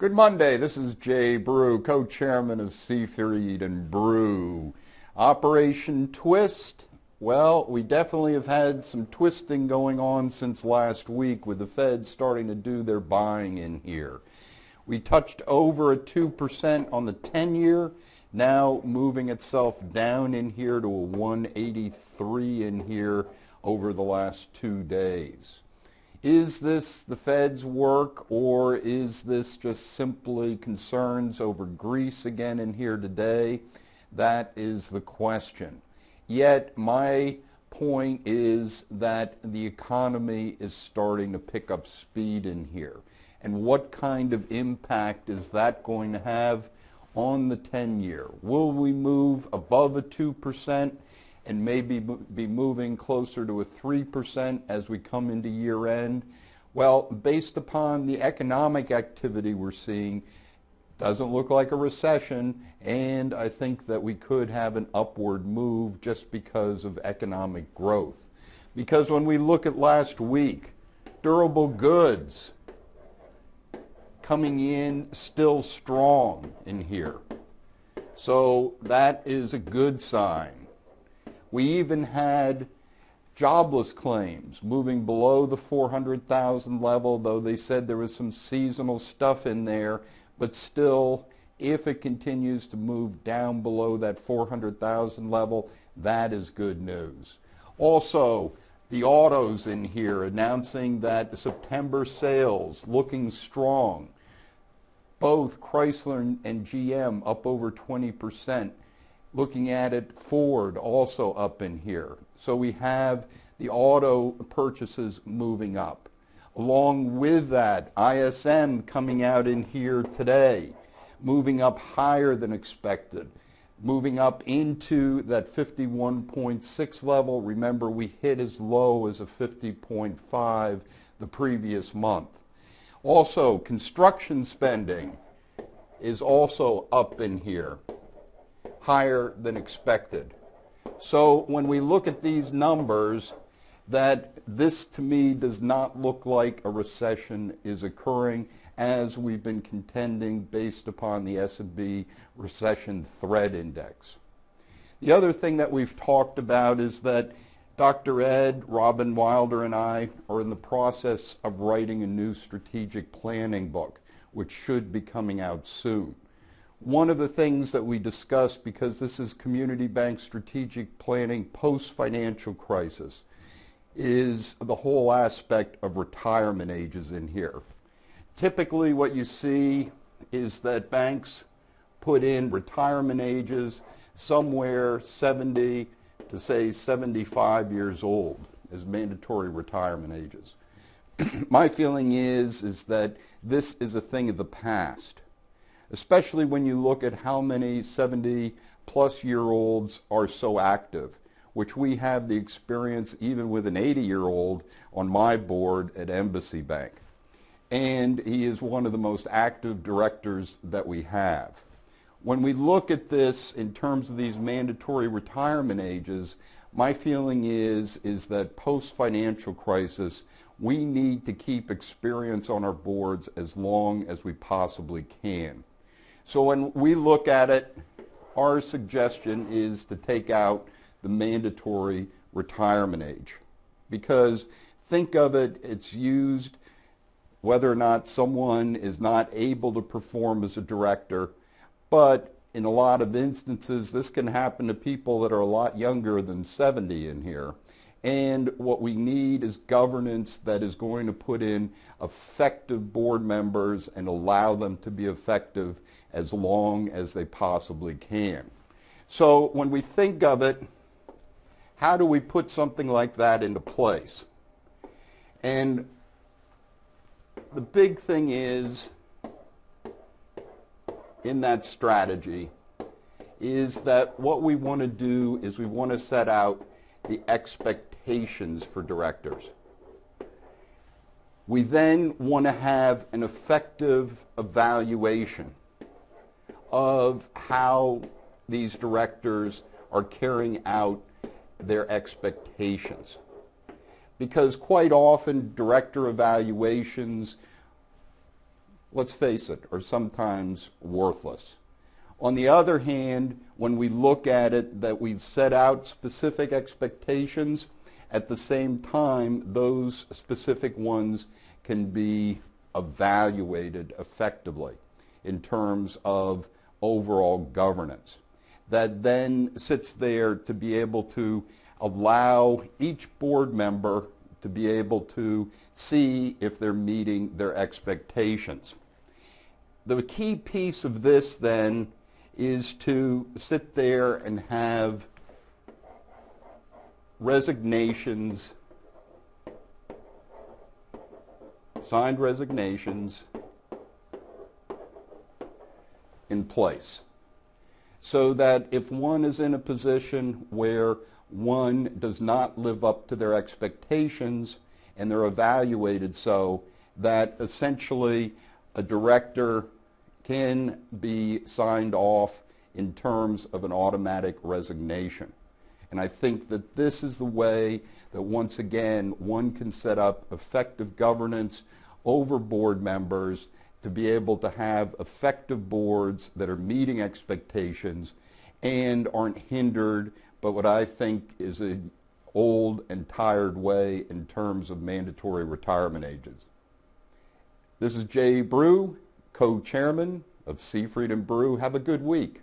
Good Monday. This is Jay Brew, co-chairman of Seifried Brew. Operation Twist. Well, we definitely have had some twisting going on since last week with the Fed starting to do their buying in here. We touched over a 2% on the 10-year, now moving itself down in here to a 183 in here over the last 2 days. Is this the Fed's work, or is this just simply concerns over Greece again in here today? That is the question. Yet my point is that the economy is starting to pick up speed in here. And what kind of impact is that going to have on the 10-year? Will we move above a 2%? And maybe be moving closer to a 3% as we come into year end? Well, based upon the economic activity we're seeing, doesn't look like a recession, and I think that we could have an upward move just because of economic growth. Because when we look at last week, durable goods coming in still strong in here. So that is a good sign. We even had jobless claims moving below the 400,000 level, though they said there was some seasonal stuff in there, but still, if it continues to move down below that 400,000 level, that is good news. Also, the autos in here announcing that September sales looking strong. Both Chrysler and GM up over 20%. Looking at it, Ford also up in here. So we have the auto purchases moving up. Along with that, ISM coming out in here today, moving up higher than expected, moving up into that 51.6 level. Remember, we hit as low as a 50.5 the previous month. Also, construction spending is also up in here, higher than expected. So when we look at these numbers, that this to me does not look like a recession is occurring, as we've been contending based upon the S&P Recession Threat Index. The other thing that we've talked about is that Dr. Ed, Robin Wilder, and I are in the process of writing a new strategic planning book, which should be coming out soon. One of the things that we discussed, because this is community bank strategic planning post-financial crisis, is the whole aspect of retirement ages in here. Typically what you see is that banks put in retirement ages somewhere 70 to say 75 years old as mandatory retirement ages. My feeling is that this is a thing of the past, especially when you look at how many 70-plus-year-olds are so active, which we have the experience even with an 80-year-old on my board at Embassy Bank. And he is one of the most active directors that we have. When we look at this in terms of these mandatory retirement ages, my feeling is that post-financial crisis, we need to keep experience on our boards as long as we possibly can. So when we look at it, our suggestion is to take out the mandatory retirement age. Because think of it, it's used whether or not someone is not able to perform as a director, but in a lot of instances, this can happen to people that are a lot younger than 70 in here. And what we need is governance that is going to put in effective board members and allow them to be effective as long as they possibly can. So when we think of it, how do we put something like that into place? And the big thing is, in that strategy, is that what we want to do is we want to set out the expectations for directors. We then want to have an effective evaluation of how these directors are carrying out their expectations. Because quite often director evaluations let's face it, are sometimes worthless. On the other hand, when we look at it that we've set out specific expectations, at the same time, those specific ones can be evaluated effectively in terms of overall governance. That then sits there to be able to allow each board member to be able to see if they're meeting their expectations. The key piece of this then is to sit there and have resignations, signed resignations in place, so that if one is in a position where one does not live up to their expectations and they're evaluated, so that essentially a director can be signed off in terms of an automatic resignation. And I think that this is the way that once again one can set up effective governance over board members to be able to have effective boards that are meeting expectations and aren't hindered by what I think is an old and tired way in terms of mandatory retirement ages. This is Jay Brew, co-chairman of Seifried Brew. Have a good week.